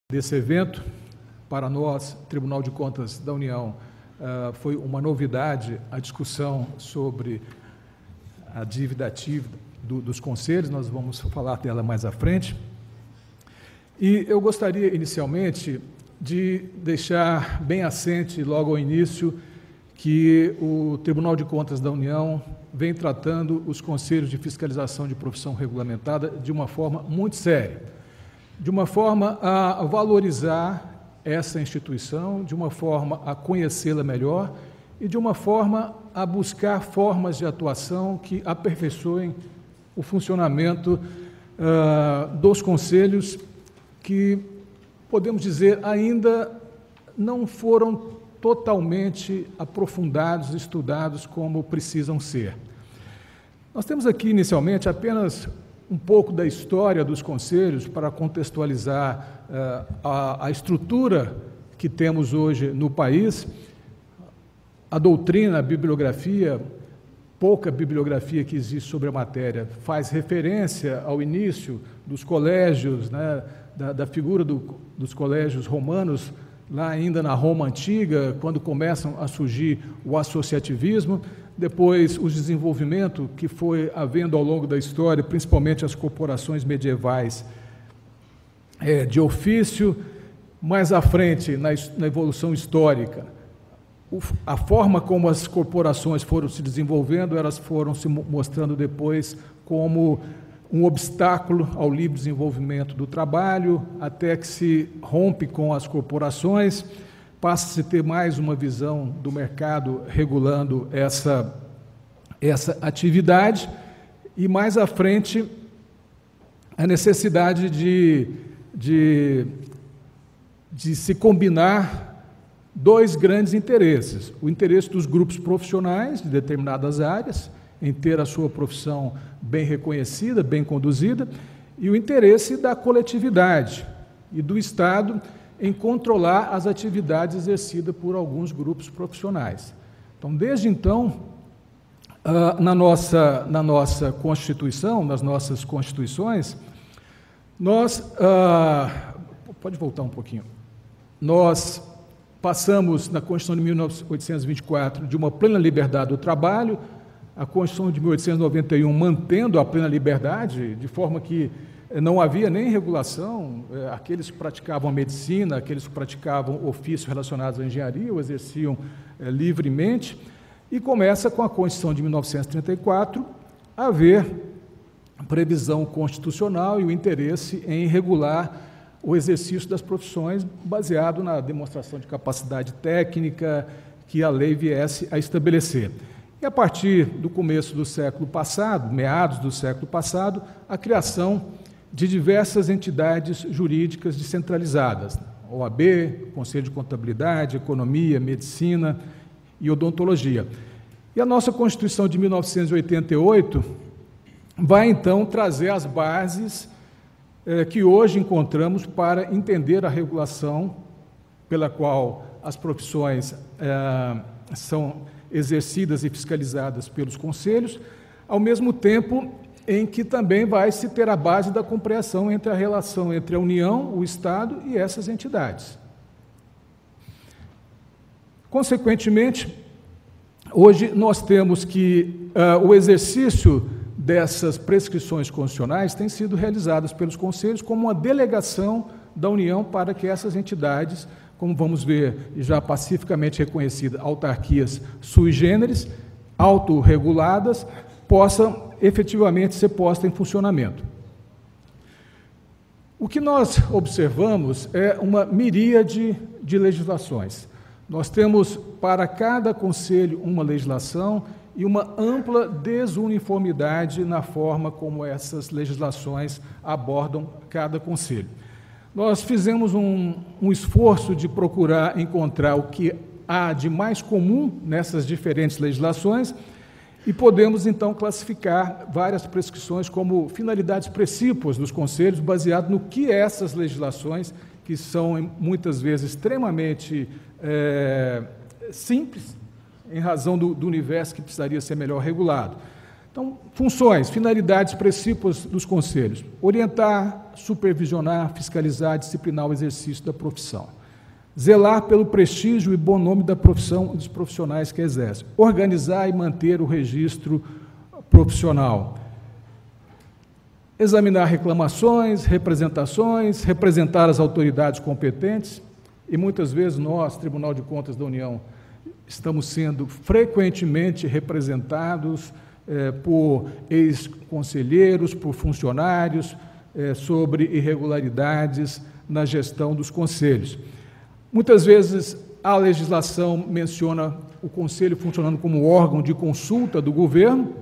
desse evento. Para nós, Tribunal de Contas da União, foi uma novidade a discussão sobre a dívida ativa dos conselhos. Nós vamos falar dela mais à frente. E eu gostaria, inicialmente, de deixar bem assente, logo ao início, que o Tribunal de Contas da União vem tratando os conselhos de fiscalização de profissão regulamentada de uma forma muito séria, de uma forma a valorizar essa instituição, de uma forma a conhecê-la melhor e de uma forma a buscar formas de atuação que aperfeiçoem o funcionamento dos conselhos que, podemos dizer, ainda não foram totalmente aprofundados, estudados como precisam ser. Nós temos aqui, inicialmente, apenas um pouco da história dos conselhos para contextualizar a estrutura que temos hoje no país. A doutrina, a bibliografia, pouca bibliografia que existe sobre a matéria, faz referência ao início dos colégios, né, da figura dos colégios romanos, lá ainda na Roma Antiga, quando começam a surgir o associativismo, depois o desenvolvimento que foi havendo ao longo da história, principalmente as corporações medievais de ofício, mais à frente, na evolução histórica, a forma como as corporações foram se desenvolvendo, elas foram se mostrando depois como um obstáculo ao livre desenvolvimento do trabalho, até que se rompe com as corporações, passa-se a ter mais uma visão do mercado regulando essa atividade, e mais à frente a necessidade de se combinar dois grandes interesses: o interesse dos grupos profissionais de determinadas áreas, em ter a sua profissão bem reconhecida, bem conduzida, e o interesse da coletividade e do Estado em controlar as atividades exercidas por alguns grupos profissionais. Então, desde então, na nossa Constituição, nas nossas Constituições, nós... pode voltar um pouquinho. Nós passamos, na Constituição de 1824, de uma plena liberdade do trabalho, a Constituição de 1891 mantendo a plena liberdade, de forma que não havia nem regulação, aqueles que praticavam a medicina, aqueles que praticavam ofícios relacionados à engenharia, o exerciam livremente, e começa com a Constituição de 1934 a haver previsão constitucional e o interesse em regular o exercício das profissões baseado na demonstração de capacidade técnica que a lei viesse a estabelecer. E a partir do começo do século passado, meados do século passado, a criação de diversas entidades jurídicas descentralizadas, OAB, Conselho de Contabilidade, Economia, Medicina e Odontologia. E a nossa Constituição de 1988 vai, então, trazer as bases que hoje encontramos para entender a regulação pela qual as profissões são exercidas e fiscalizadas pelos conselhos, ao mesmo tempo em que também vai se ter a base da compreensão entre a relação entre a União, o Estado e essas entidades. Consequentemente, hoje nós temos que o exercício dessas prescrições constitucionais tem sido realizadas pelos conselhos como uma delegação da União para que essas entidades, como vamos ver, já pacificamente reconhecidas, autarquias sui generis, autorreguladas, possam efetivamente ser postas em funcionamento. O que nós observamos é uma miríade de legislações. Nós temos para cada conselho uma legislação e uma ampla desuniformidade na forma como essas legislações abordam cada conselho. Nós fizemos um esforço de procurar encontrar o que há de mais comum nessas diferentes legislações e podemos, então, classificar várias prescrições como finalidades precípuas dos conselhos, baseado no que essas legislações, que são, muitas vezes, extremamente simples, em razão do universo que precisaria ser melhor regulado. Então, funções, finalidades, princípios dos conselhos: orientar, supervisionar, fiscalizar, disciplinar o exercício da profissão, zelar pelo prestígio e bom nome da profissão e dos profissionais que exercem, organizar e manter o registro profissional, examinar reclamações, representações, representar as autoridades competentes, e muitas vezes nós, Tribunal de Contas da União, estamos sendo frequentemente representados por ex-conselheiros, por funcionários, sobre irregularidades na gestão dos conselhos. Muitas vezes a legislação menciona o conselho funcionando como órgão de consulta do governo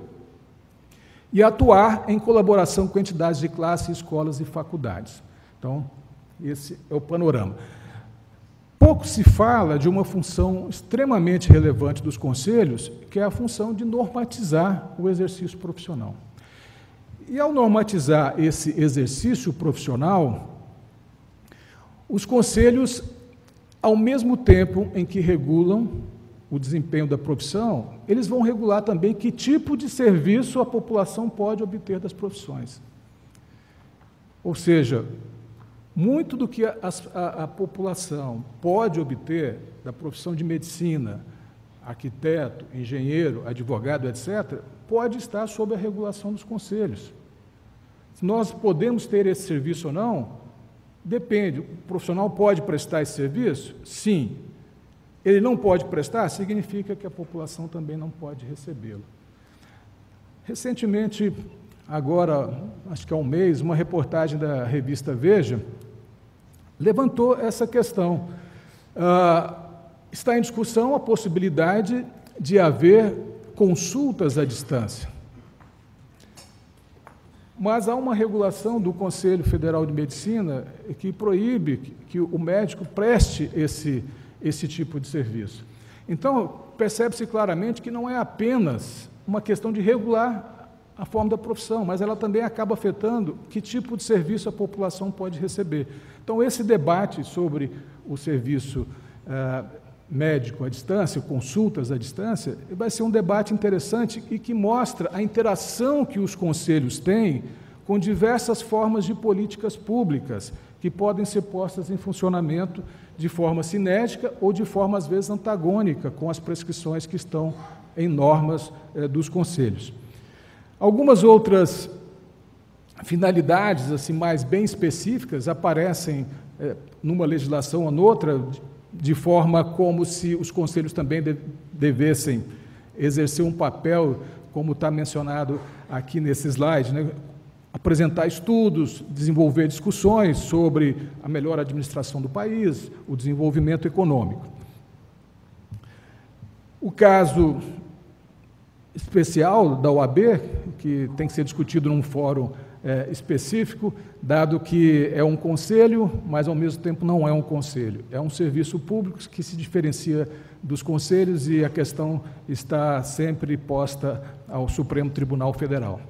e atuar em colaboração com entidades de classe, escolas e faculdades. Então, esse é o panorama. Pouco se fala de uma função extremamente relevante dos conselhos, que é a função de normatizar o exercício profissional. E, ao normatizar esse exercício profissional, os conselhos, ao mesmo tempo em que regulam o desempenho da profissão, eles vão regular também que tipo de serviço a população pode obter das profissões. Ou seja, muito do que a população pode obter da profissão de medicina, arquiteto, engenheiro, advogado, etc., pode estar sob a regulação dos conselhos. Se nós podemos ter esse serviço ou não, depende. O profissional pode prestar esse serviço? Sim. Ele não pode prestar? Significa que a população também não pode recebê-lo. Recentemente, agora, acho que há um mês, uma reportagem da revista Veja levantou essa questão. Está em discussão a possibilidade de haver consultas à distância. Mas há uma regulação do Conselho Federal de Medicina que proíbe que o médico preste esse tipo de serviço. Então, percebe-se claramente que não é apenas uma questão de regular a forma da profissão, mas ela também acaba afetando que tipo de serviço a população pode receber. Então, esse debate sobre o serviço médico à distância, consultas à distância, vai ser um debate interessante e que mostra a interação que os conselhos têm com diversas formas de políticas públicas que podem ser postas em funcionamento de forma cinética ou de forma, às vezes, antagônica com as prescrições que estão em normas dos conselhos. Algumas outras finalidades assim mais bem específicas aparecem numa legislação ou noutra, de forma como se os conselhos também devessem exercer um papel, como está mencionado aqui nesse slide, né? Apresentar estudos, desenvolver discussões sobre a melhor administração do país, o desenvolvimento econômico. O caso especial da OAB, que tem que ser discutido num fórum específico, dado que é um conselho, mas ao mesmo tempo não é um conselho. É um serviço público que se diferencia dos conselhos e a questão está sempre posta ao Supremo Tribunal Federal.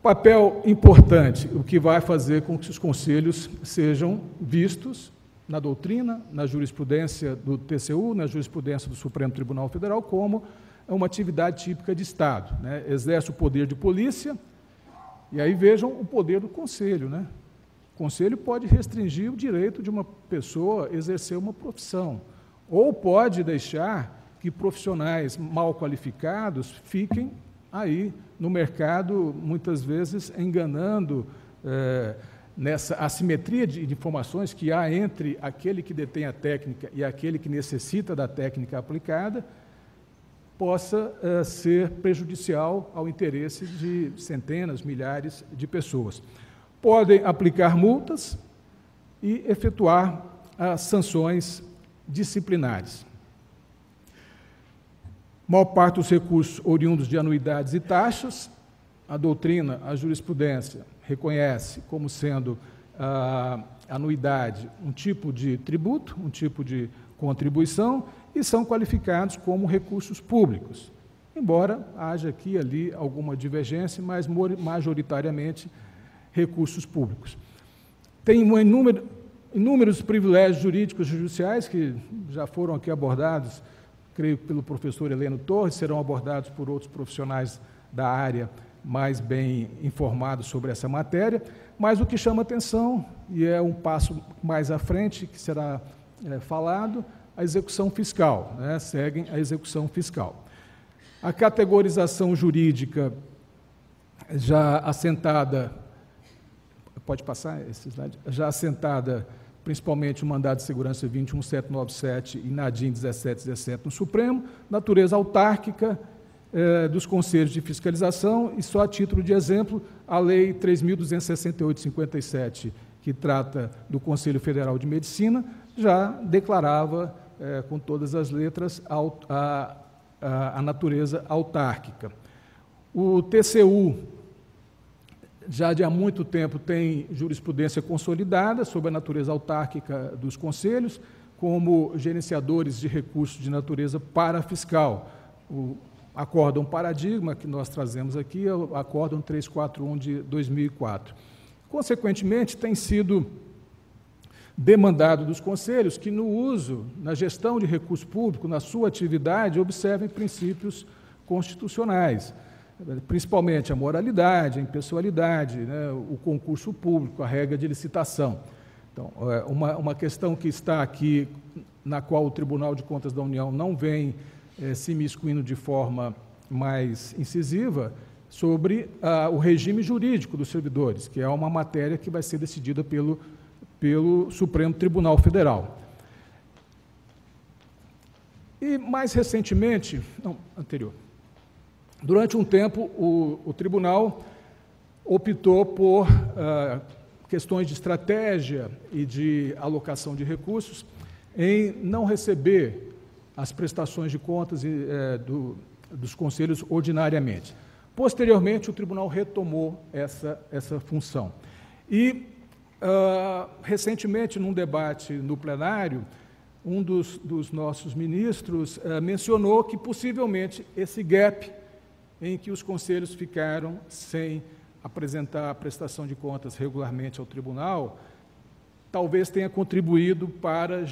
Papel importante, o que vai fazer com que os conselhos sejam vistos na doutrina, na jurisprudência do TCU, na jurisprudência do Supremo Tribunal Federal, como uma atividade típica de Estado, né? Exerce o poder de polícia, e aí vejam o poder do conselho, né? O conselho pode restringir o direito de uma pessoa exercer uma profissão, ou pode deixar que profissionais mal qualificados fiquem aí no mercado, muitas vezes enganando nessa assimetria de informações que há entre aquele que detém a técnica e aquele que necessita da técnica aplicada, possa ser prejudicial ao interesse de centenas, milhares de pessoas. Podem aplicar multas e efetuar as sanções disciplinares. A maior parte dos recursos oriundos de anuidades e taxas, a doutrina, a jurisprudência reconhece como sendo a anuidade um tipo de tributo, um tipo de contribuição, e são qualificados como recursos públicos, embora haja aqui e ali alguma divergência, mas majoritariamente recursos públicos. Tem inúmeros privilégios jurídicos e judiciais que já foram aqui abordados, creio pelo professor Heleno Torres, serão abordados por outros profissionais da área mais bem informados sobre essa matéria, mas o que chama atenção, e é um passo mais à frente que será falado, a execução fiscal, né? Seguem a execução fiscal. A categorização jurídica já assentada, pode passar esse slide? Já assentada, principalmente o mandado de segurança 21797 e NADIM 1717 no Supremo, natureza autárquica dos conselhos de fiscalização, e só a título de exemplo, a Lei 3.268/57, que trata do Conselho Federal de Medicina, já declarava, com todas as letras, a natureza autárquica. O TCU, já de há muito tempo, tem jurisprudência consolidada sobre a natureza autárquica dos conselhos, como gerenciadores de recursos de natureza parafiscal. O acórdão paradigma que nós trazemos aqui é o acórdão 341 de 2004. Consequentemente, tem sido demandado dos conselhos que, no uso, na gestão de recurso público, na sua atividade, observem princípios constitucionais, principalmente a moralidade, a impessoalidade, né, o concurso público, a regra de licitação. Então, uma questão que está aqui, na qual o Tribunal de Contas da União não vem se imiscuindo de forma mais incisiva, sobre o regime jurídico dos servidores, que é uma matéria que vai ser decidida pelo Supremo Tribunal Federal. E, mais recentemente, durante um tempo, o Tribunal optou por questões de estratégia e de alocação de recursos em não receber as prestações de contas dos conselhos ordinariamente. Posteriormente, o Tribunal retomou essa função. E, recentemente, num debate no plenário, um dos nossos ministros mencionou que, possivelmente, esse gap em que os conselhos ficaram sem apresentar a prestação de contas regularmente ao tribunal, talvez tenha contribuído para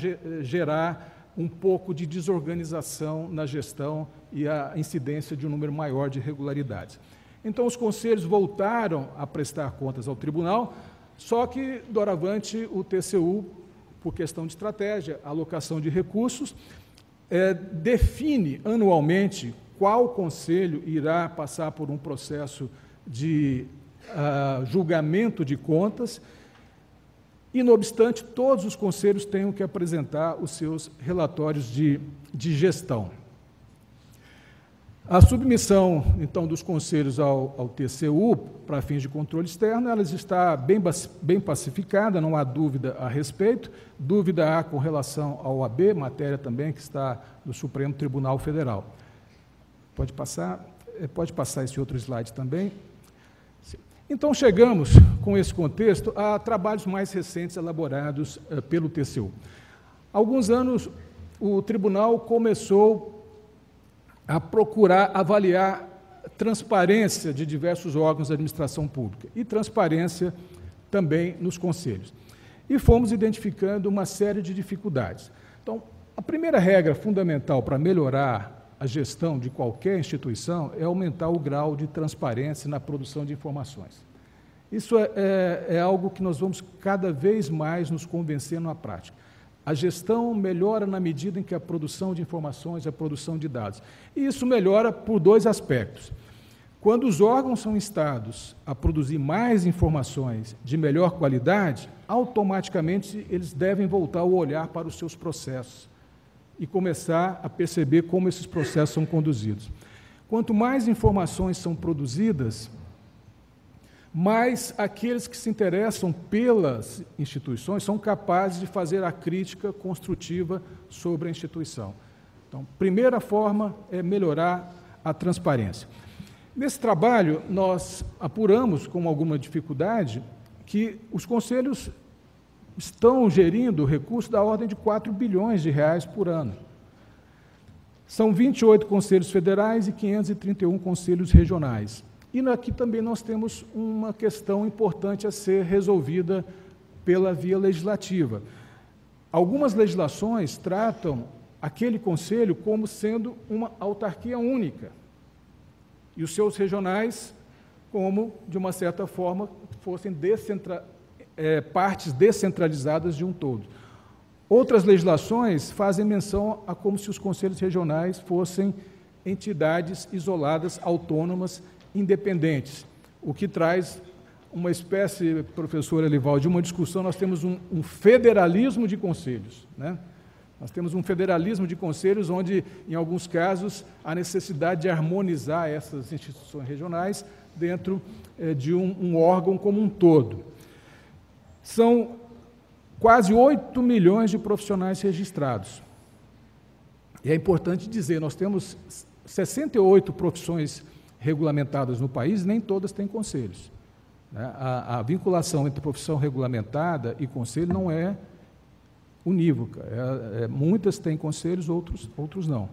gerar um pouco de desorganização na gestão e a incidência de um número maior de irregularidades. Então, os conselhos voltaram a prestar contas ao tribunal, só que, doravante, o TCU, por questão de estratégia, alocação de recursos, define anualmente qual conselho irá passar por um processo de julgamento de contas, e, não obstante, todos os conselhos tenham que apresentar os seus relatórios de gestão. A submissão, então, dos conselhos ao TCU, para fins de controle externo, ela está bem pacificada, não há dúvida a respeito. Dúvida há com relação ao AB, matéria também que está no Supremo Tribunal Federal. Pode passar esse outro slide também. Então, chegamos, com esse contexto, a trabalhos mais recentes elaborados pelo TCU. Há alguns anos, o tribunal começou a procurar avaliar transparência de diversos órgãos da administração pública e transparência também nos conselhos. E fomos identificando uma série de dificuldades. Então, a primeira regra fundamental para melhorar a gestão de qualquer instituição é aumentar o grau de transparência na produção de informações. Isso é algo que nós vamos cada vez mais nos convencer na prática. A gestão melhora na medida em que a produção de informações, a produção de dados. E isso melhora por dois aspectos. Quando os órgãos são instados a produzir mais informações de melhor qualidade, automaticamente eles devem voltar o olhar para os seus processos e começar a perceber como esses processos são conduzidos. Quanto mais informações são produzidas, mais aqueles que se interessam pelas instituições são capazes de fazer a crítica construtiva sobre a instituição. Então, primeira forma é melhorar a transparência. Nesse trabalho, nós apuramos, com alguma dificuldade, que os conselhos estão gerindo recursos da ordem de 4 bilhões de reais por ano. São 28 conselhos federais e 531 conselhos regionais. E aqui também nós temos uma questão importante a ser resolvida pela via legislativa. Algumas legislações tratam aquele conselho como sendo uma autarquia única, e os seus regionais como, de uma certa forma, fossem partes descentralizadas de um todo. Outras legislações fazem menção a como se os conselhos regionais fossem entidades isoladas, autônomas, independentes, o que traz uma espécie, professor Elivaldo, de uma discussão. Nós temos um federalismo de conselhos, né? Nós temos um federalismo de conselhos onde, em alguns casos, há necessidade de harmonizar essas instituições regionais dentro de um órgão como um todo. São quase 8 milhões de profissionais registrados. E é importante dizer, nós temos 68 profissões regulamentadas no país, nem todas têm conselhos. A vinculação entre profissão regulamentada e conselho não é unívoca. Muitas têm conselhos, outros não.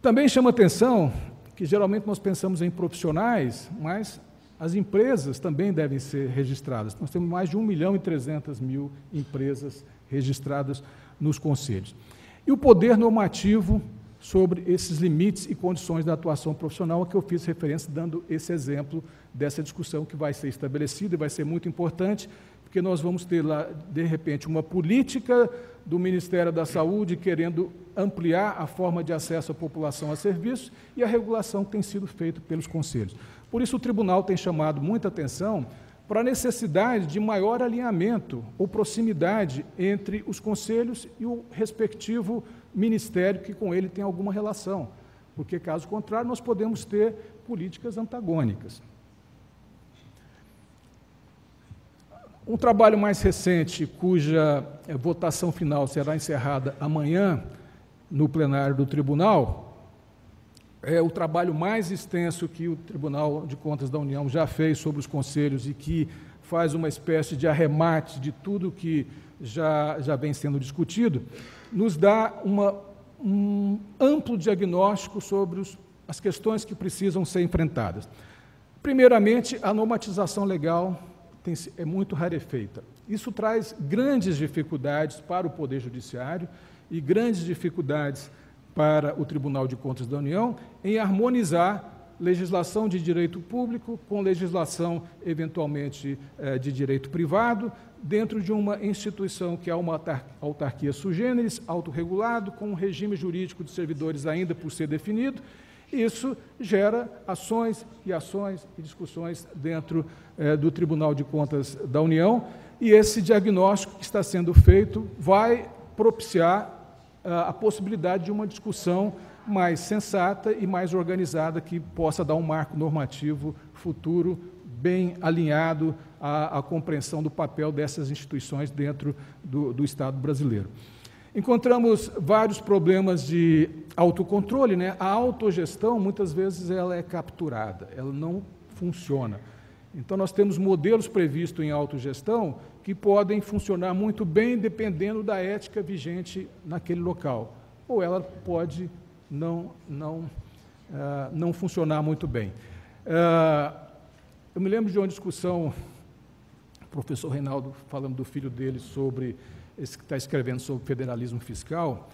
Também chama atenção que, geralmente, nós pensamos em profissionais, mas as empresas também devem ser registradas. Nós temos mais de 1.300.000 empresas registradas nos conselhos. E o poder normativo sobre esses limites e condições da atuação profissional, a que eu fiz referência, dando esse exemplo dessa discussão que vai ser estabelecida e vai ser muito importante, porque nós vamos ter lá, de repente, uma política do Ministério da Saúde querendo ampliar a forma de acesso à população a serviços e a regulação que tem sido feita pelos conselhos. Por isso, o tribunal tem chamado muita atenção para a necessidade de maior alinhamento ou proximidade entre os conselhos e o respectivo ministério que com ele tem alguma relação, porque, caso contrário, nós podemos ter políticas antagônicas. Um trabalho mais recente, cuja votação final será encerrada amanhã no plenário do tribunal, é o trabalho mais extenso que o Tribunal de Contas da União já fez sobre os conselhos e que faz uma espécie de arremate de tudo que já vem sendo discutido, nos dá um amplo diagnóstico sobre as questões que precisam ser enfrentadas. Primeiramente, a normatização legal é muito rarefeita. Isso traz grandes dificuldades para o Poder Judiciário e grandes dificuldades para o Tribunal de Contas da União em harmonizar legislação de direito público com legislação, eventualmente, de direito privado, dentro de uma instituição que é uma autarquia sui generis, autorregulado, com um regime jurídico de servidores ainda por ser definido. Isso gera ações e discussões dentro do Tribunal de Contas da União, e esse diagnóstico que está sendo feito vai propiciar a possibilidade de uma discussão mais sensata e mais organizada, que possa dar um marco normativo futuro bem alinhado à compreensão do papel dessas instituições dentro do Estado brasileiro. Encontramos vários problemas de autocontrole, né? A autogestão, muitas vezes, ela é capturada, ela não funciona. Então, nós temos modelos previstos em autogestão que podem funcionar muito bem dependendo da ética vigente naquele local, ou ela pode não funcionar muito bem. Eu me lembro de uma discussão, o professor Reinaldo falando do filho dele sobre, esse que está escrevendo sobre federalismo fiscal,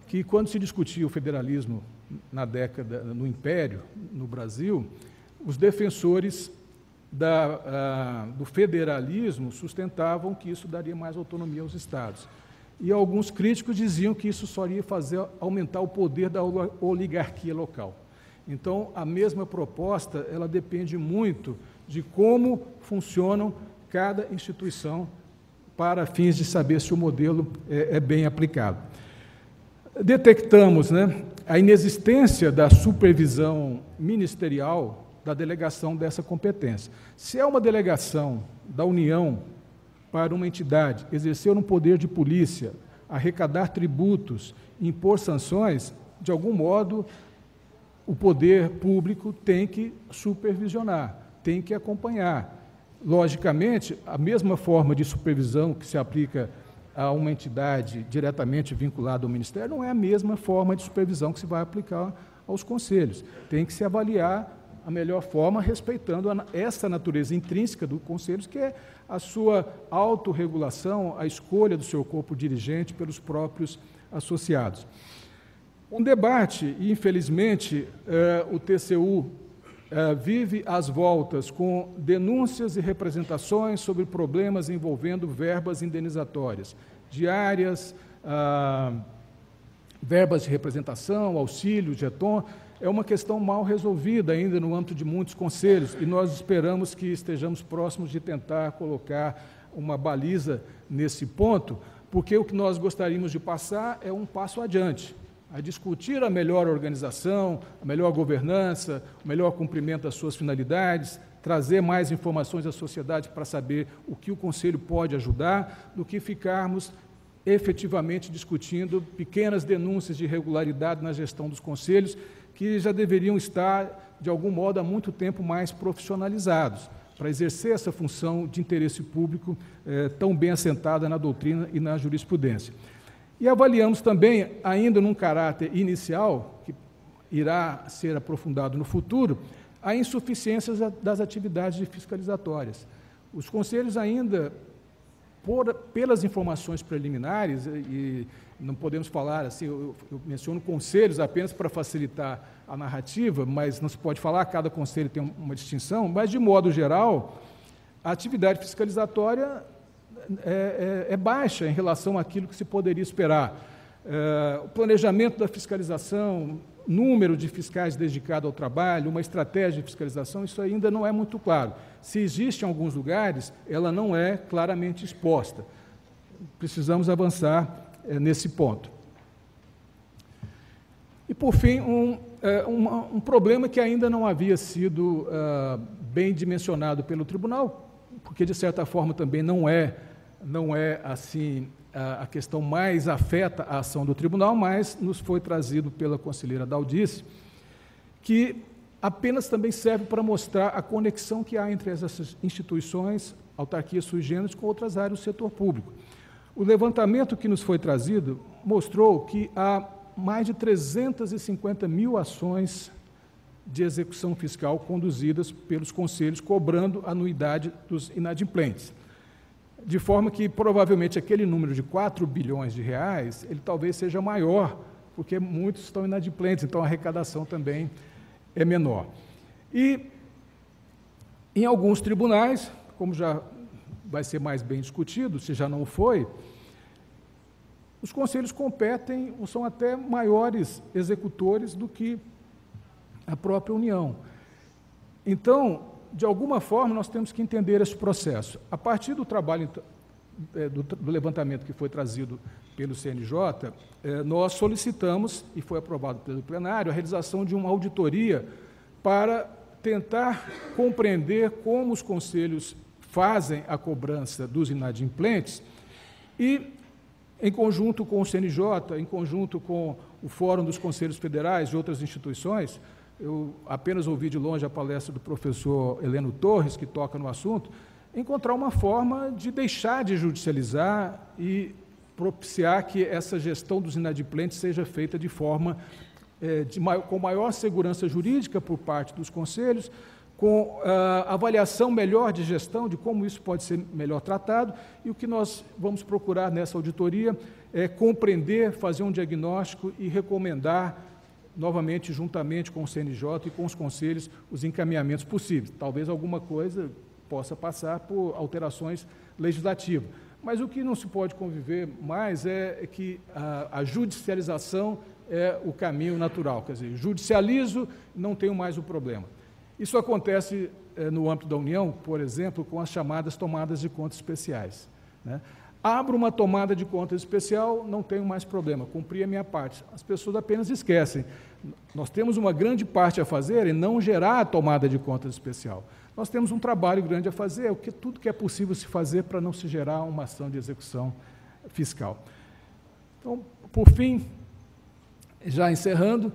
que quando se discutia o federalismo na década, no Império, no Brasil, os defensores do federalismo sustentavam que isso daria mais autonomia aos estados. E alguns críticos diziam que isso só iria aumentar o poder da oligarquia local. Então, a mesma proposta, ela depende muito de como funcionam cada instituição para fins de saber se o modelo é bem aplicado. Detectamos, né, a inexistência da supervisão ministerial da delegação dessa competência. Se é uma delegação da União para uma entidade exercer um poder de polícia, arrecadar tributos, impor sanções, de algum modo, o poder público tem que supervisionar, tem que acompanhar. Logicamente, a mesma forma de supervisão que se aplica a uma entidade diretamente vinculada ao Ministério não é a mesma forma de supervisão que se vai aplicar aos conselhos. Tem que se avaliar a melhor forma, respeitando essa natureza intrínseca do conselho, que é a sua autorregulação, a escolha do seu corpo dirigente pelos próprios associados. Um debate, e infelizmente o TCU vive às voltas com denúncias e representações sobre problemas envolvendo verbas indenizatórias, diárias, verbas de representação, auxílio, jeton. É uma questão mal resolvida ainda no âmbito de muitos conselhos, e nós esperamos que estejamos próximos de tentar colocar uma baliza nesse ponto, porque o que nós gostaríamos de passar é um passo adiante, a discutir a melhor organização, a melhor governança, o melhor cumprimento das suas finalidades, trazer mais informações à sociedade para saber o que o Conselho pode ajudar, do que ficarmos efetivamente discutindo pequenas denúncias de irregularidade na gestão dos conselhos, que já deveriam estar, de algum modo, há muito tempo mais profissionalizados, para exercer essa função de interesse público tão bem assentada na doutrina e na jurisprudência. E avaliamos também, ainda num caráter inicial, que irá ser aprofundado no futuro, a insuficiência das atividades fiscalizatórias. Os conselhos ainda, pelas informações preliminares, e não podemos falar assim, eu menciono conselhos apenas para facilitar a narrativa, mas não se pode falar, cada conselho tem uma distinção, mas, de modo geral, a atividade fiscalizatória é baixa em relação àquilo que se poderia esperar. O planejamento da fiscalização, número de fiscais dedicados ao trabalho, uma estratégia de fiscalização, isso ainda não é muito claro. Se existe em alguns lugares, ela não é claramente exposta. Precisamos avançar nesse ponto. E, por fim, um problema que ainda não havia sido bem dimensionado pelo tribunal, porque, de certa forma, também não é assim a questão mais afeta a ação do tribunal, mas nos foi trazido pela conselheira Daldice, que apenas também serve para mostrar a conexão que há entre essas instituições, autarquias sui generis, com outras áreas do setor público. O levantamento que nos foi trazido mostrou que há mais de 350 mil ações de execução fiscal conduzidas pelos conselhos, cobrando anuidade dos inadimplentes. De forma que, provavelmente, aquele número de 4 bilhões de reais, ele talvez seja maior, porque muitos estão inadimplentes, então a arrecadação também é menor. E, em alguns tribunais, como já vai ser mais bem discutido, se já não foi, os conselhos competem, ou são até maiores executores do que a própria União. Então, de alguma forma, nós temos que entender esse processo. A partir do trabalho, do levantamento que foi trazido pelo CNJ, nós solicitamos, e foi aprovado pelo plenário, a realização de uma auditoria para tentar compreender como os conselhos fazem a cobrança dos inadimplentes e, em conjunto com o CNJ, em conjunto com o Fórum dos Conselhos Federais e outras instituições, eu apenas ouvi de longe a palestra do professor Heleno Torres, que toca no assunto, encontrar uma forma de deixar de judicializar e propiciar que essa gestão dos inadimplentes seja feita de forma com maior segurança jurídica por parte dos conselhos, com avaliação melhor de gestão, de como isso pode ser melhor tratado, e o que nós vamos procurar nessa auditoria é compreender, fazer um diagnóstico e recomendar, novamente, juntamente com o CNJ e com os conselhos, os encaminhamentos possíveis. Talvez alguma coisa possa passar por alterações legislativas. Mas o que não se pode conviver mais é que a judicialização é o caminho natural. Quer dizer, judicializo, não tenho mais o problema. Isso acontece no âmbito da União, por exemplo, com as chamadas tomadas de contas especiais, né? Abro uma tomada de conta especial, não tenho mais problema, cumpri a minha parte. As pessoas apenas esquecem. Nós temos uma grande parte a fazer em não gerar a tomada de contas especial. Nós temos um trabalho grande a fazer, tudo que é possível se fazer para não se gerar uma ação de execução fiscal. Então, por fim, já encerrando,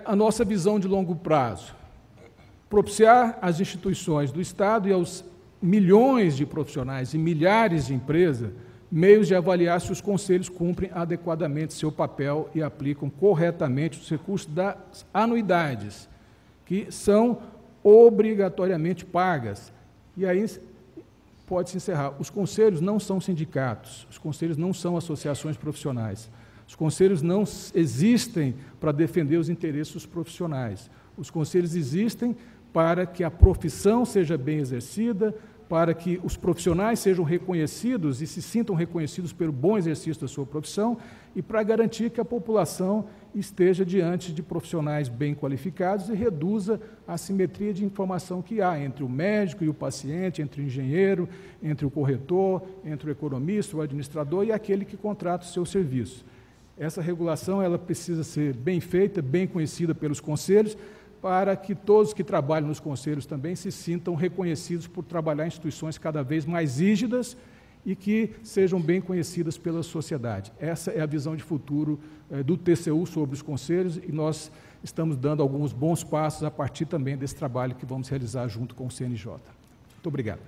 a nossa visão de longo prazo. Propiciar às instituições do Estado e aos milhões de profissionais e milhares de empresas meios de avaliar se os conselhos cumprem adequadamente seu papel e aplicam corretamente os recursos das anuidades, que são obrigatoriamente pagas. E aí pode-se encerrar. Os conselhos não são sindicatos, os conselhos não são associações profissionais. Os conselhos não existem para defender os interesses dos profissionais. Os conselhos existem para que a profissão seja bem exercida, para que os profissionais sejam reconhecidos e se sintam reconhecidos pelo bom exercício da sua profissão e para garantir que a população esteja diante de profissionais bem qualificados e reduza a assimetria de informação que há entre o médico e o paciente, entre o engenheiro, entre o corretor, entre o economista, o administrador e aquele que contrata o seu serviço. Essa regulação ela precisa ser bem feita, bem conhecida pelos conselhos, para que todos que trabalham nos conselhos também se sintam reconhecidos por trabalhar em instituições cada vez mais rígidas e que sejam bem conhecidas pela sociedade. Essa é a visão de futuro do TCU sobre os conselhos e nós estamos dando alguns bons passos a partir também desse trabalho que vamos realizar junto com o CNJ. Muito obrigado.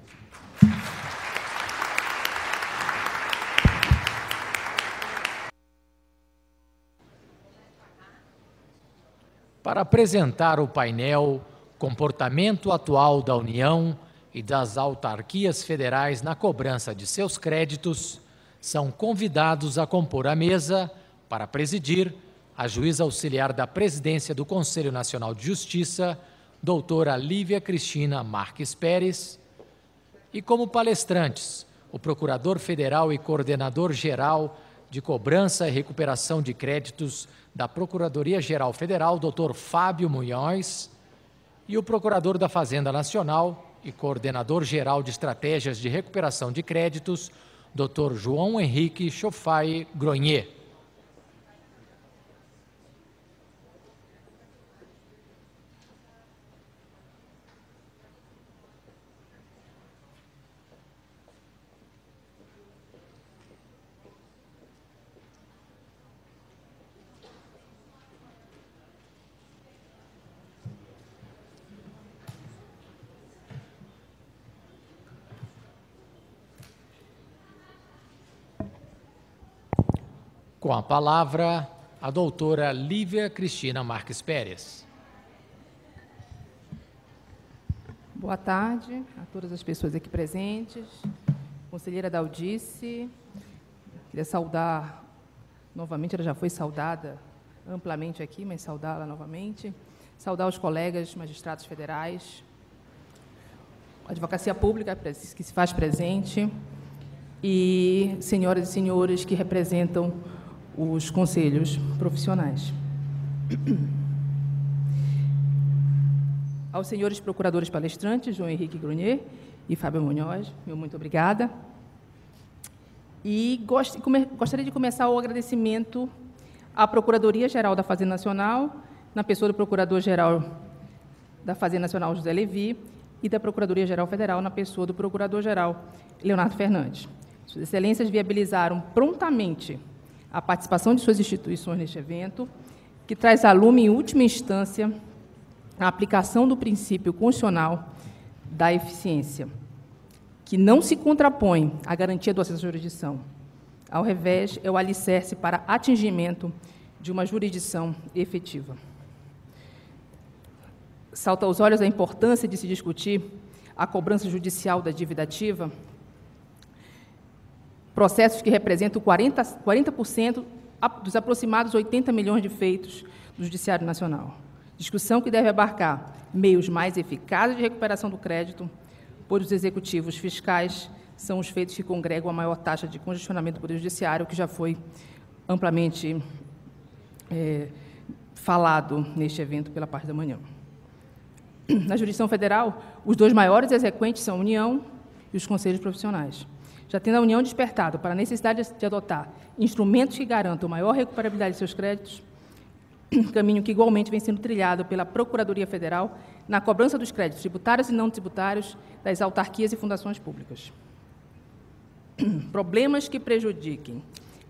Para apresentar o painel Comportamento Atual da União e das Autarquias Federais na Cobrança de seus Créditos, são convidados a compor a mesa, para presidir, a juíza auxiliar da Presidência do Conselho Nacional de Justiça, doutora Lívia Cristina Marques Pérez, e como palestrantes, o Procurador Federal e Coordenador-Geral de Cobrança e Recuperação de Créditos da Procuradoria-Geral Federal, Dr. Fábio Munhoz, e o Procurador da Fazenda Nacional e Coordenador-Geral de Estratégias de Recuperação de Créditos, Dr. João Henrique Chofai Gronier. Com a palavra, a doutora Lívia Cristina Marques Pérez. Boa tarde a todas as pessoas aqui presentes. Conselheira Daldice, queria saudar novamente, ela já foi saudada amplamente aqui, mas saudá-la novamente. Saudar os colegas magistrados federais, a advocacia pública que se faz presente e senhoras e senhores que representam os conselhos profissionais. Aos senhores procuradores palestrantes, João Henrique Gronier e Fábio Munhoz, meu muito obrigada. E gostaria de começar o agradecimento à Procuradoria-Geral da Fazenda Nacional, na pessoa do Procurador-Geral da Fazenda Nacional, José Levi, e da Procuradoria-Geral Federal, na pessoa do Procurador-Geral, Leonardo Fernandes. Suas Excelências viabilizaram prontamente a participação de suas instituições neste evento, que traz a lume, em última instância, a aplicação do princípio constitucional da eficiência, que não se contrapõe à garantia do acesso à jurisdição. Ao revés, é o alicerce para atingimento de uma jurisdição efetiva. Salta aos olhos a importância de se discutir a cobrança judicial da dívida ativa, processos que representam 40% dos aproximados 80 milhões de feitos do Judiciário Nacional. Discussão que deve abarcar meios mais eficazes de recuperação do crédito, pois os executivos fiscais são os feitos que congregam a maior taxa de congestionamento do Poder Judiciário, que já foi amplamente falado neste evento pela parte da manhã. Na jurisdição federal, os dois maiores exequentes são a União e os conselhos profissionais. Já tendo a União despertado para a necessidade de adotar instrumentos que garantam maior recuperabilidade de seus créditos, caminho que igualmente vem sendo trilhado pela Procuradoria Federal na cobrança dos créditos tributários e não tributários das autarquias e fundações públicas. Problemas que prejudiquem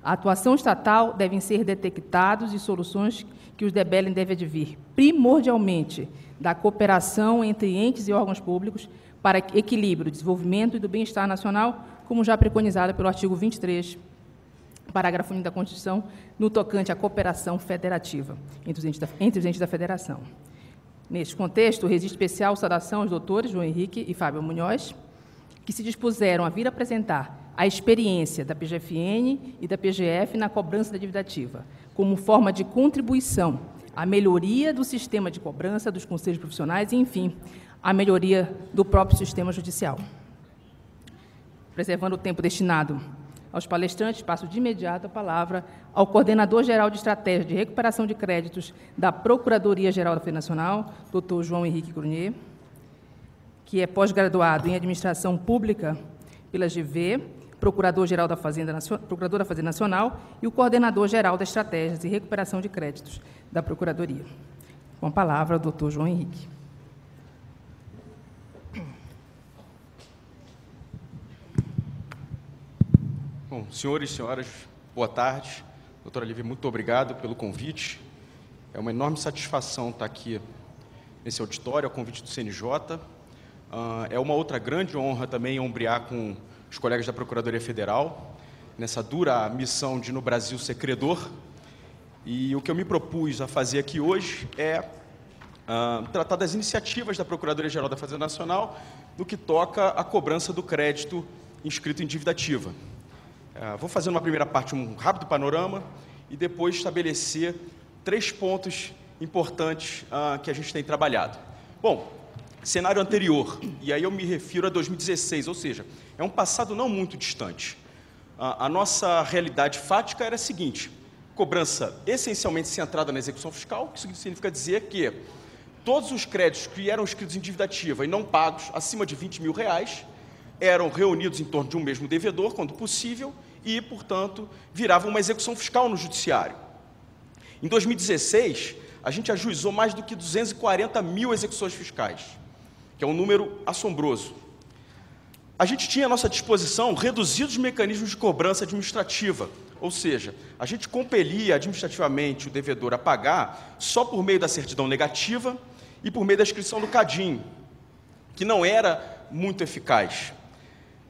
a atuação estatal devem ser detectados e soluções que os debelem devem advir primordialmente da cooperação entre entes e órgãos públicos para equilíbrio, desenvolvimento e do bem-estar nacional, como já preconizada pelo artigo 23, parágrafo único da Constituição, no tocante à cooperação federativa entre os entes da Federação. Neste contexto, registro especial saudação aos doutores João Henrique e Fábio Munhoz, que se dispuseram a vir apresentar a experiência da PGFN e da PGF na cobrança da dívida ativa, como forma de contribuição à melhoria do sistema de cobrança dos conselhos profissionais e, enfim, à melhoria do próprio sistema judicial. Preservando o tempo destinado aos palestrantes, passo de imediato a palavra ao Coordenador-Geral de Estratégia de Recuperação de Créditos da Procuradoria-Geral da Fazenda Nacional, Dr. João Henrique Grunier, que é pós-graduado em Administração Pública pela GV, Procurador-Geral da Fazenda Nacional e o Coordenador-Geral da Estratégia de Recuperação de Créditos da Procuradoria. Com a palavra, o Dr. João Henrique. Bom, senhores e senhoras, boa tarde. Doutora Lívia, muito obrigado pelo convite. É uma enorme satisfação estar aqui nesse auditório, ao convite do CNJ. É uma outra grande honra também ombrear com os colegas da Procuradoria Federal, nessa dura missão de, no Brasil, ser credor. E o que eu me propus a fazer aqui hoje é tratar das iniciativas da Procuradoria-Geral da Fazenda Nacional no que toca à cobrança do crédito inscrito em dívida ativa. Vou fazer numa primeira parte um rápido panorama e depois estabelecer 3 pontos importantes que a gente tem trabalhado. Bom, cenário anterior, e aí eu me refiro a 2016, ou seja, é um passado não muito distante. A nossa realidade fática era a seguinte: cobrança essencialmente centrada na execução fiscal, que significa dizer que todos os créditos que eram inscritos em dívida ativa e não pagos acima de R$20 mil eram reunidos em torno de um mesmo devedor, quando possível, e, portanto, viravam uma execução fiscal no judiciário. Em 2016, a gente ajuizou mais do que 240 mil execuções fiscais, que é um número assombroso. A gente tinha à nossa disposição reduzidos mecanismos de cobrança administrativa, ou seja, a gente compelia administrativamente o devedor a pagar só por meio da certidão negativa e por meio da inscrição do CADIM, que não era muito eficaz.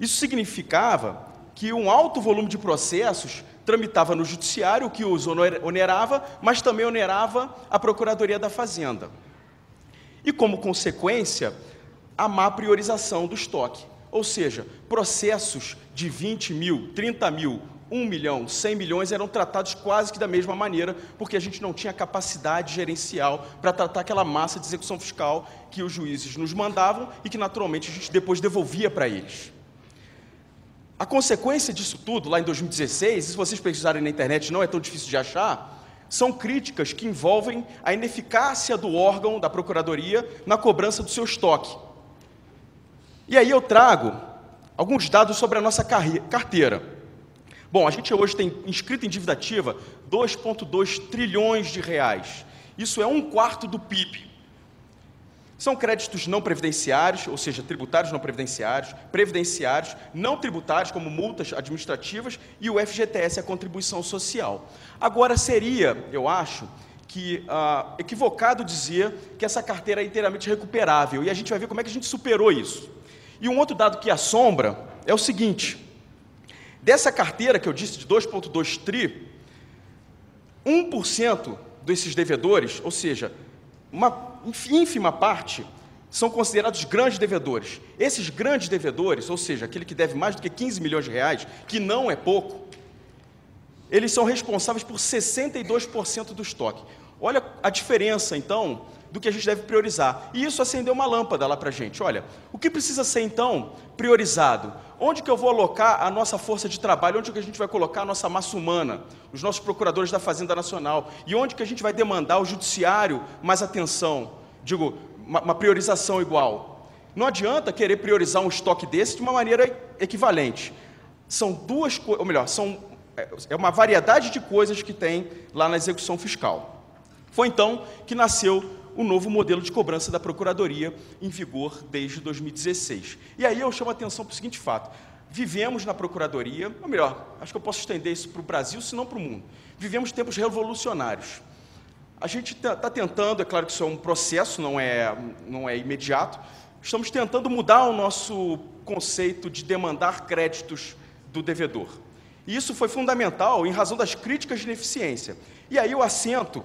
Isso significava que um alto volume de processos tramitava no judiciário, o que os onerava, mas também onerava a Procuradoria da Fazenda. E, como consequência, a má priorização do estoque, ou seja, processos de 20 mil, 30 mil, 1 milhão, 100 milhões eram tratados quase que da mesma maneira, porque a gente não tinha capacidade gerencial para tratar aquela massa de execução fiscal que os juízes nos mandavam e que, naturalmente, a gente depois devolvia para eles. A consequência disso tudo, lá em 2016, se vocês pesquisarem na internet, não é tão difícil de achar, são críticas que envolvem a ineficácia do órgão da Procuradoria na cobrança do seu estoque. E aí eu trago alguns dados sobre a nossa carteira. Bom, a gente hoje tem inscrito em dívida ativa 2,2 trilhões de reais. Isso é 1/4 do PIB. São créditos não previdenciários, ou seja, tributários não previdenciários, previdenciários, não tributários, como multas administrativas, e o FGTS, a contribuição social. Agora, seria, eu acho, que equivocado dizer que essa carteira é inteiramente recuperável, e a gente vai ver como é que a gente superou isso. E um outro dado que assombra é o seguinte: dessa carteira que eu disse de 2,2 tri, 1% desses devedores, ou seja, uma ínfima parte, são considerados grandes devedores. Esses grandes devedores, ou seja, aquele que deve mais do que 15 milhões de reais, que não é pouco, eles são responsáveis por 62% do estoque. Olha a diferença, então, do que a gente deve priorizar. E isso acendeu uma lâmpada lá para a gente. Olha, o que precisa ser, então, priorizado? Onde que eu vou alocar a nossa força de trabalho? Onde que a gente vai colocar a nossa massa humana? Os nossos procuradores da Fazenda Nacional? E onde que a gente vai demandar ao judiciário mais atenção? Digo, uma priorização igual. Não adianta querer priorizar um estoque desse de uma maneira equivalente. São duas coisas, ou melhor, é uma variedade de coisas que tem lá na execução fiscal. Foi então que nasceu o novo modelo de cobrança da Procuradoria, em vigor desde 2016. E aí eu chamo a atenção para o seguinte fato: vivemos na Procuradoria, ou melhor, acho que eu posso estender isso para o Brasil, se não para o mundo, vivemos tempos revolucionários. A gente está tentando, é claro que isso é um processo, não é imediato, estamos tentando mudar o nosso conceito de demandar créditos do devedor. E isso foi fundamental em razão das críticas de ineficiência. E aí eu assento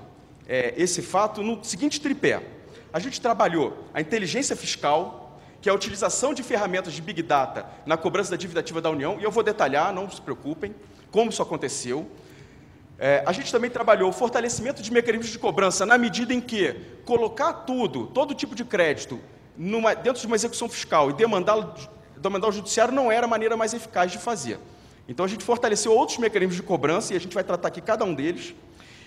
esse fato no seguinte tripé: a gente trabalhou a inteligência fiscal, que é a utilização de ferramentas de Big Data na cobrança da dívida ativa da União, e eu vou detalhar, não se preocupem, como isso aconteceu. A gente também trabalhou o fortalecimento de mecanismos de cobrança na medida em que colocar todo tipo de crédito dentro de uma execução fiscal e demandar ao judiciário não era a maneira mais eficaz de fazer. Então, a gente fortaleceu outros mecanismos de cobrança, e a gente vai tratar aqui cada um deles,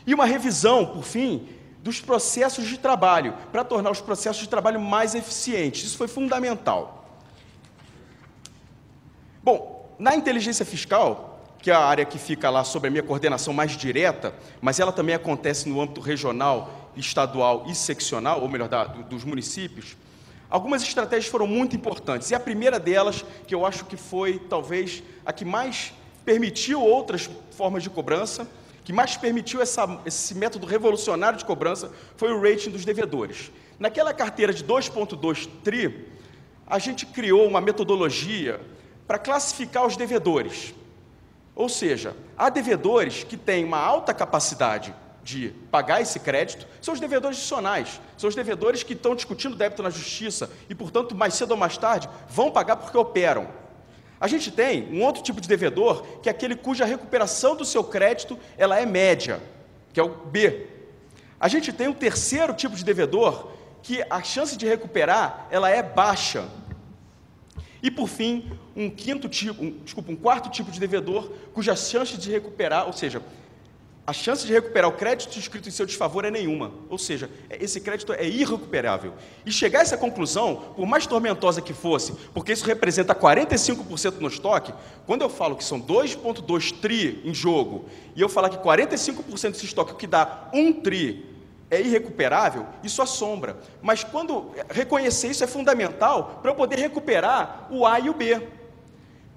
e uma revisão, por fim, dos processos de trabalho, para tornar os processos de trabalho mais eficientes. Isso foi fundamental. Bom, na inteligência fiscal, que é a área que fica lá sob a minha coordenação mais direta, mas ela também acontece no âmbito regional, estadual e seccional, ou melhor, dos municípios, algumas estratégias foram muito importantes. E a primeira delas, que eu acho que foi, talvez, a que mais permitiu outras formas de cobrança, que mais permitiu esse método revolucionário de cobrança, foi o rating dos devedores. Naquela carteira de 2,2 tri, a gente criou uma metodologia para classificar os devedores. Ou seja, há devedores que têm uma alta capacidade de pagar esse crédito, são os devedores adicionais, são os devedores que estão discutindo débito na justiça e, portanto, mais cedo ou mais tarde, vão pagar porque operam. A gente tem um outro tipo de devedor, que é aquele cuja recuperação do seu crédito ela é média, que é o B. A gente tem um terceiro tipo de devedor, que a chance de recuperar ela é baixa. E, por fim, um quarto tipo de devedor, cuja chance de recuperar, ou seja, a chance de recuperar o crédito inscrito em seu desfavor é nenhuma. Ou seja, esse crédito é irrecuperável. E chegar a essa conclusão, por mais tormentosa que fosse, porque isso representa 45% no estoque, quando eu falo que são 2,2 tri em jogo, e eu falar que 45% desse estoque, o que dá 1 tri, é irrecuperável, isso assombra. Mas quando reconhecer isso é fundamental para eu poder recuperar o A e o B.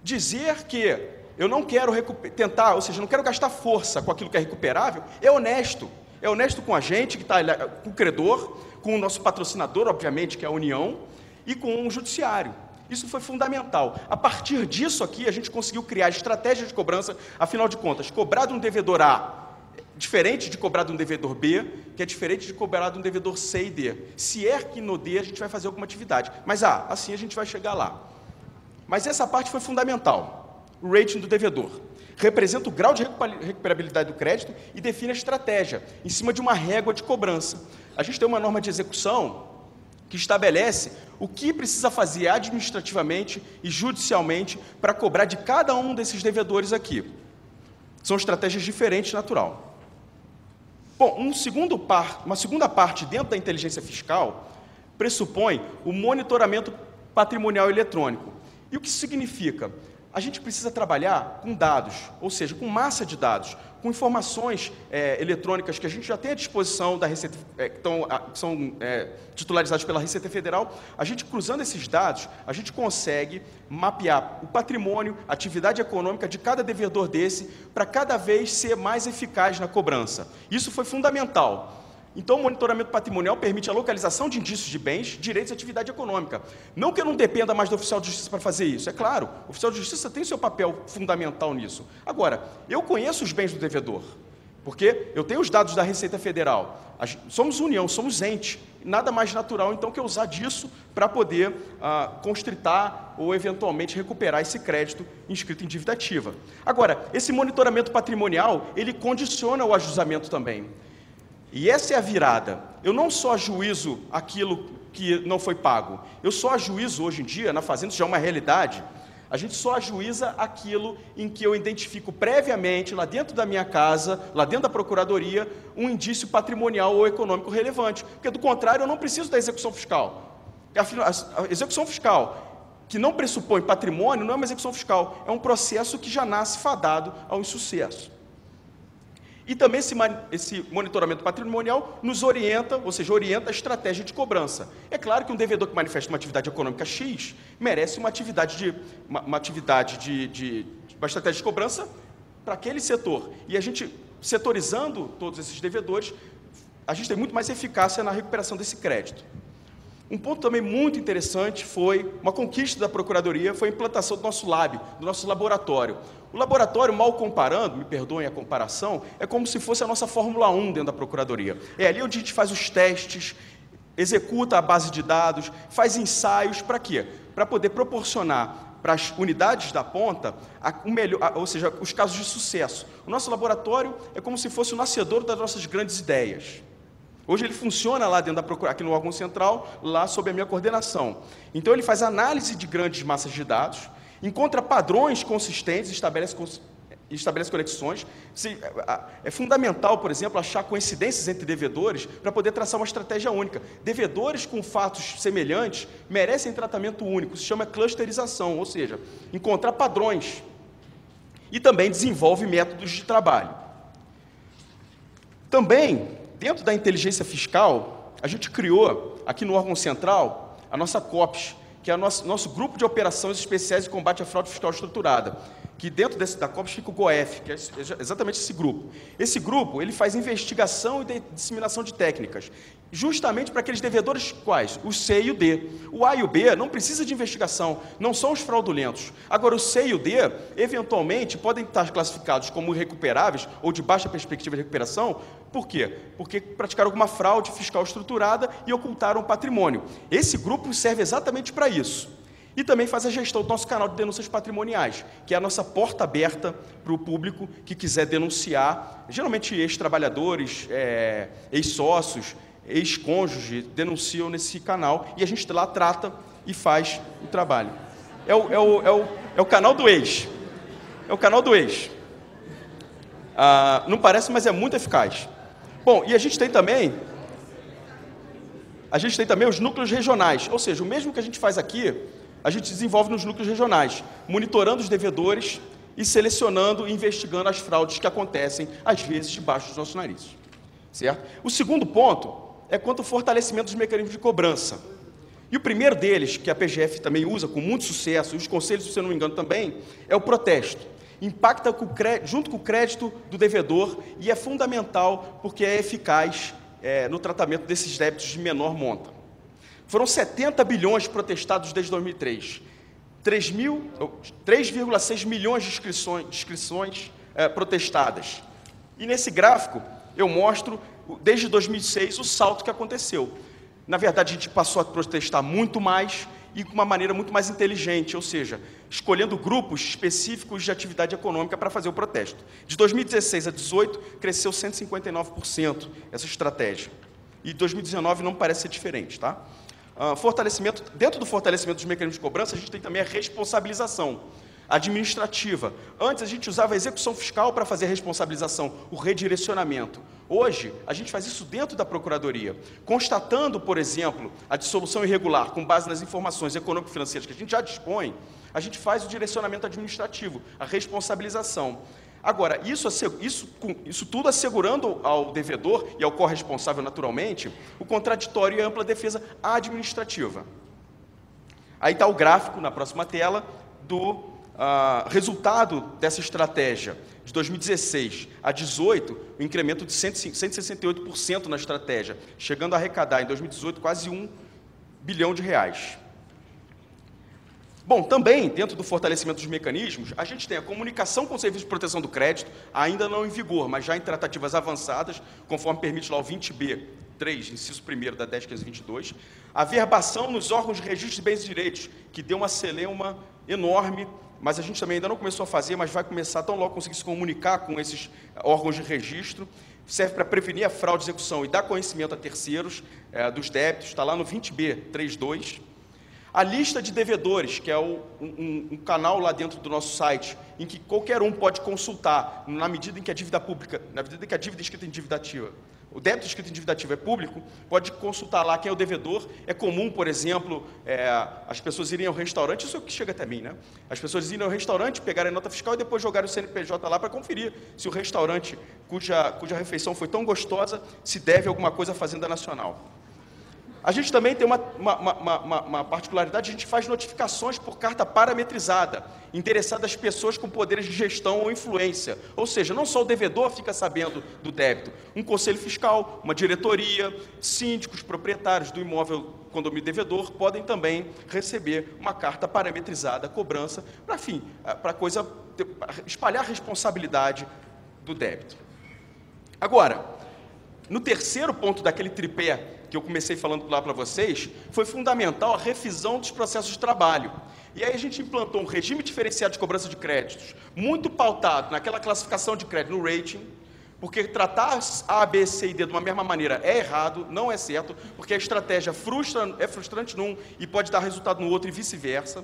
Dizer que eu não quero tentar, ou seja, não quero gastar força com aquilo que é recuperável, é honesto. É honesto com a gente, que está com o credor, com o nosso patrocinador, obviamente, que é a União, e com o judiciário. Isso foi fundamental. A partir disso aqui, a gente conseguiu criar estratégias de cobrança, afinal de contas, cobrar de um devedor A diferente de cobrar de um devedor B, que é diferente de cobrar de um devedor C e D. Se é que no D a gente vai fazer alguma atividade, mas assim a gente vai chegar lá. Mas essa parte foi fundamental. O rating do devedor representa o grau de recuperabilidade do crédito e define a estratégia, em cima de uma régua de cobrança. A gente tem uma norma de execução que estabelece o que precisa fazer administrativamente e judicialmente para cobrar de cada um desses devedores aqui. São estratégias diferentes, natural. Bom, uma segunda parte dentro da inteligência fiscal pressupõe o monitoramento patrimonial eletrônico. E o que isso significa? A gente precisa trabalhar com dados, ou seja, com massa de dados, com informações eletrônicas que a gente já tem à disposição da Receita, que são titularizados pela Receita Federal. A gente, cruzando esses dados, a gente consegue mapear o patrimônio, a atividade econômica de cada devedor desse, para cada vez ser mais eficaz na cobrança. Isso foi fundamental. Então, o monitoramento patrimonial permite a localização de indícios de bens, direitos e atividade econômica. Não que eu não dependa mais do oficial de justiça para fazer isso, é claro, o oficial de justiça tem seu papel fundamental nisso. Agora, eu conheço os bens do devedor, porque eu tenho os dados da Receita Federal. Somos união, somos ente, nada mais natural, então, que eu usar disso para poder constritar ou, eventualmente, recuperar esse crédito inscrito em dívida ativa. Agora, esse monitoramento patrimonial, ele condiciona o ajuizamento também. E essa é a virada. Eu não só ajuizo aquilo que não foi pago, eu só ajuizo hoje em dia, na Fazenda, isso já é uma realidade, a gente só ajuiza aquilo em que eu identifico previamente, lá dentro da minha casa, lá dentro da Procuradoria, um indício patrimonial ou econômico relevante, porque do contrário eu não preciso da execução fiscal. A execução fiscal, que não pressupõe patrimônio, não é uma execução fiscal, é um processo que já nasce fadado ao insucesso. E também esse monitoramento patrimonial nos orienta, ou seja, orienta a estratégia de cobrança. É claro que um devedor que manifesta uma atividade econômica X merece uma estratégia de cobrança para aquele setor. E a gente, setorizando todos esses devedores, a gente tem muito mais eficácia na recuperação desse crédito. Um ponto também muito interessante foi, uma conquista da Procuradoria, foi a implantação do nosso lab, do nosso laboratório. O laboratório, mal comparando, me perdoem a comparação, é como se fosse a nossa Fórmula 1 dentro da Procuradoria. É ali onde a gente faz os testes, executa a base de dados, faz ensaios, para quê? Para poder proporcionar para as unidades da ponta ou seja, os casos de sucesso. O nosso laboratório é como se fosse o nascedor das nossas grandes ideias. Hoje ele funciona lá dentro aqui no órgão central, lá sob a minha coordenação. Então ele faz análise de grandes massas de dados, encontra padrões consistentes, estabelece conexões. É fundamental, por exemplo, achar coincidências entre devedores para poder traçar uma estratégia única. Devedores com fatos semelhantes merecem tratamento único, se chama clusterização, ou seja, encontrar padrões. E também desenvolve métodos de trabalho. Também, dentro da inteligência fiscal, a gente criou, aqui no órgão central, a nossa COPS, que é o nosso Grupo de Operações Especiais de Combate à Fraude Fiscal Estruturada, que dentro da COPS fica o GOEF, que é exatamente esse grupo. Esse grupo, ele faz investigação e disseminação de técnicas, justamente para aqueles devedores quais? O C e o D. O A e o B não precisa de investigação, não são os fraudulentos. Agora, o C e o D, eventualmente, podem estar classificados como irrecuperáveis ou de baixa perspectiva de recuperação. Por quê? Porque praticaram alguma fraude fiscal estruturada e ocultaram patrimônio. Esse grupo serve exatamente para isso. E também faz a gestão do nosso canal de denúncias patrimoniais, que é a nossa porta aberta para o público que quiser denunciar, geralmente ex-trabalhadores, ex-sócios, ex-cônjuges denunciam nesse canal, e a gente lá trata e faz o trabalho. É o canal do ex. É o canal do ex. Não parece, mas é muito eficaz. Bom, e a gente tem também os núcleos regionais, ou seja, o mesmo que a gente faz aqui, a gente desenvolve nos núcleos regionais, monitorando os devedores e selecionando e investigando as fraudes que acontecem, às vezes, debaixo dos nossos narizes. Certo? O segundo ponto é quanto ao fortalecimento dos mecanismos de cobrança. E o primeiro deles, que a PGF também usa com muito sucesso, e os conselhos, se eu não me engano, também, é o protesto. Impacta junto com o crédito do devedor e é fundamental porque é eficaz no tratamento desses débitos de menor monta. Foram 70 bilhões protestados desde 2003, 3,6 milhões de inscrições protestadas. E nesse gráfico eu mostro, desde 2006, o salto que aconteceu. Na verdade, a gente passou a protestar muito mais e com uma maneira muito mais inteligente, ou seja, escolhendo grupos específicos de atividade econômica para fazer o protesto. De 2016 a 2018, cresceu 159% essa estratégia. E 2019 não parece ser diferente, tá? Dentro do fortalecimento dos mecanismos de cobrança, a gente tem também a responsabilização administrativa. Antes, a gente usava a execução fiscal para fazer a responsabilização, o redirecionamento. Hoje, a gente faz isso dentro da Procuradoria. Constatando, por exemplo, a dissolução irregular, com base nas informações econômico-financeiras que a gente já dispõe, a gente faz o direcionamento administrativo, a responsabilização. Agora, isso tudo assegurando ao devedor e ao corresponsável, naturalmente, o contraditório e a ampla defesa administrativa. Aí está o gráfico, na próxima tela, do resultado dessa estratégia. De 2016 a 2018, um incremento de 168% na estratégia, chegando a arrecadar, em 2018, quase R$1 bilhão. Bom, também, dentro do fortalecimento dos mecanismos, a gente tem a comunicação com o Serviço de Proteção do Crédito, ainda não em vigor, mas já em tratativas avançadas, conforme permite lá o 20B3, inciso 1º da 10.522, a verbação nos órgãos de registro de bens e direitos, que deu uma celeuma enorme, mas a gente também ainda não começou a fazer, mas vai começar tão logo conseguir se comunicar com esses órgãos de registro, serve para prevenir a fraude de execução e dar conhecimento a terceiros dos débitos, está lá no 20B32. A lista de devedores, que é um canal lá dentro do nosso site, em que qualquer um pode consultar, na medida em que a dívida pública, na medida em que a dívida escrita em dívida ativa, o débito escrito em dívida ativa é público, pode consultar lá quem é o devedor. É comum, por exemplo, as pessoas irem ao restaurante, isso é o que chega até mim, né? As pessoas irem ao restaurante, pegarem a nota fiscal e depois jogarem o CNPJ lá para conferir se o restaurante cuja refeição foi tão gostosa se deve alguma coisa à Fazenda Nacional. A gente também tem uma particularidade, a gente faz notificações por carta parametrizada, endereçada às pessoas com poderes de gestão ou influência. Ou seja, não só o devedor fica sabendo do débito, um conselho fiscal, uma diretoria, síndicos, proprietários do imóvel condomínio devedor podem também receber uma carta parametrizada, cobrança, para espalhar a responsabilidade do débito. Agora, No terceiro ponto daquele tripé que eu comecei falando lá para vocês, foi fundamental a revisão dos processos de trabalho. E aí a gente implantou um regime diferenciado de cobrança de créditos, muito pautado naquela classificação de crédito, no rating, porque tratar A, B, C e D de uma mesma maneira é errado, não é certo, porque a estratégia é frustrante num e pode dar resultado no outro e vice-versa.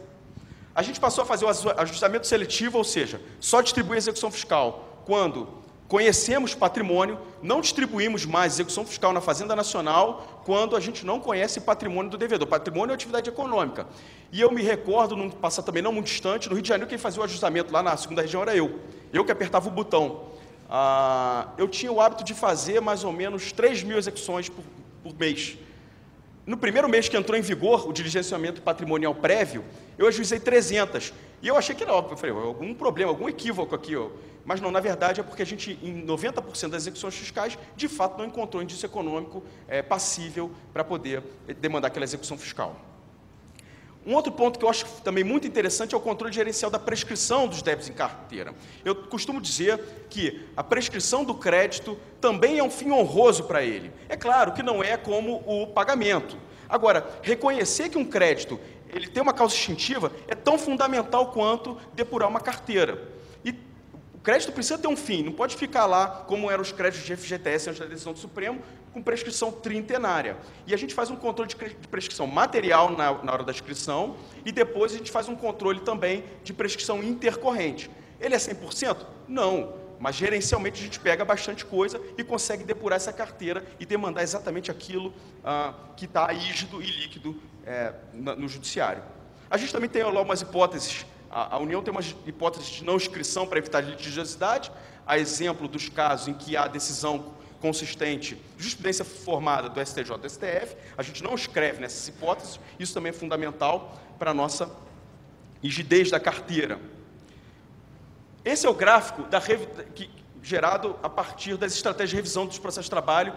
A gente passou a fazer o ajustamento seletivo, ou seja, só distribuir a execução fiscal quando conhecemos patrimônio, não distribuímos mais execução fiscal na Fazenda Nacional quando a gente não conhece patrimônio do devedor. Patrimônio é atividade econômica. E eu me recordo, num passado também não muito distante, no Rio de Janeiro, quem fazia o ajustamento lá na segunda região era eu. Eu que apertava o botão. Eu tinha o hábito de fazer mais ou menos 3.000 execuções por mês. No primeiro mês que entrou em vigor o diligenciamento patrimonial prévio, eu ajuizei 300. E eu achei que era óbvio, eu falei, algum problema, algum equívoco aqui. Mas não, na verdade é porque a gente, em 90% das execuções fiscais, de fato não encontrou indício econômico passível para poder demandar aquela execução fiscal. Um outro ponto que eu acho também muito interessante é o controle gerencial da prescrição dos débitos em carteira. Eu costumo dizer que a prescrição do crédito também é um fim honroso para ele. É claro que não é como o pagamento. Agora, reconhecer que um crédito ele tem uma causa extintiva é tão fundamental quanto depurar uma carteira. E o crédito precisa ter um fim, não pode ficar lá, como eram os créditos de FGTS antes da decisão do Supremo, com prescrição trintenária. E a gente faz um controle de prescrição material na hora da inscrição e depois a gente faz um controle também de prescrição intercorrente. Ele é 100%? Não, mas gerencialmente a gente pega bastante coisa e consegue depurar essa carteira e demandar exatamente aquilo que está rígido e líquido no judiciário. A gente também tem lá umas hipóteses. A União tem umas hipóteses de não inscrição para evitar litigiosidade, a exemplo dos casos em que há decisão consistente, jurisprudência formada do STJ e do STF, a gente não escreve nessas hipóteses, isso também é fundamental para a nossa rigidez da carteira. Esse é o gráfico gerado a partir das estratégias de revisão dos processos de trabalho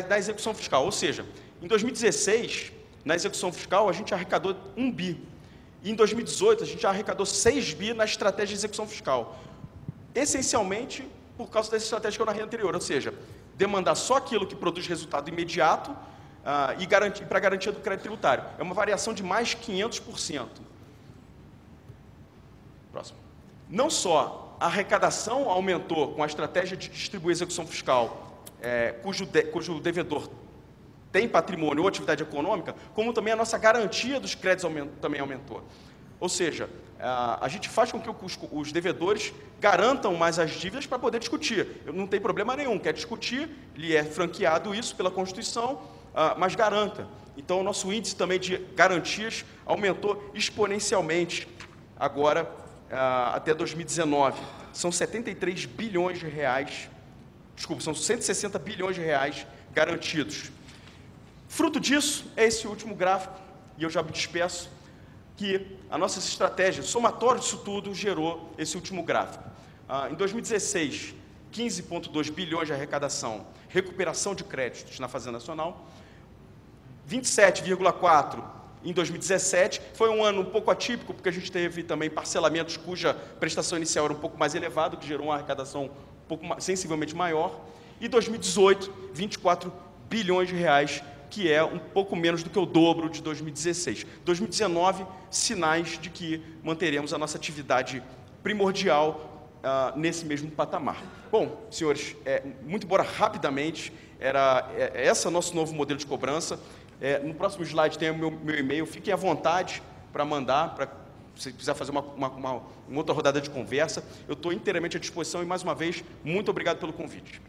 da execução fiscal, ou seja, em 2016, na execução fiscal, a gente arrecadou 1 bi, e em 2018, a gente já arrecadou 6 bi na estratégia de execução fiscal, essencialmente por causa dessa estratégia que eu narrei anterior, ou seja, demandar só aquilo que produz resultado imediato e para garantia do crédito tributário. É uma variação de mais 500%. Próximo. Não só a arrecadação aumentou com a estratégia de distribuir execução fiscal, cujo devedor tem patrimônio ou atividade econômica, como também a nossa garantia dos créditos também aumentou. Ou seja, a gente faz com que os devedores garantam mais as dívidas para poder discutir. Não tem problema nenhum, quer discutir, lhe é franqueado isso pela Constituição, mas garanta. Então, o nosso índice também de garantias aumentou exponencialmente agora até 2019. São 73 bilhões de reais, desculpa, são 160 bilhões de reais garantidos. Fruto disso é esse último gráfico, e eu já me despeço, que a nossa estratégia, somatório disso tudo, gerou esse último gráfico. Em 2016, 15,2 bilhões de arrecadação, recuperação de créditos na Fazenda Nacional, 27,4 em 2017, foi um ano um pouco atípico, porque a gente teve também parcelamentos cuja prestação inicial era um pouco mais elevada, que gerou uma arrecadação um pouco sensivelmente maior, e 2018, 24 bilhões de reais, que é um pouco menos do que o dobro de 2016. 2019, sinais de que manteremos a nossa atividade primordial nesse mesmo patamar. Bom, senhores, muito embora rapidamente, esse é o nosso novo modelo de cobrança. No próximo slide tem o meu e-mail, fiquem à vontade para mandar, se quiser fazer uma outra rodada de conversa. Eu estou inteiramente à disposição e, mais uma vez, muito obrigado pelo convite.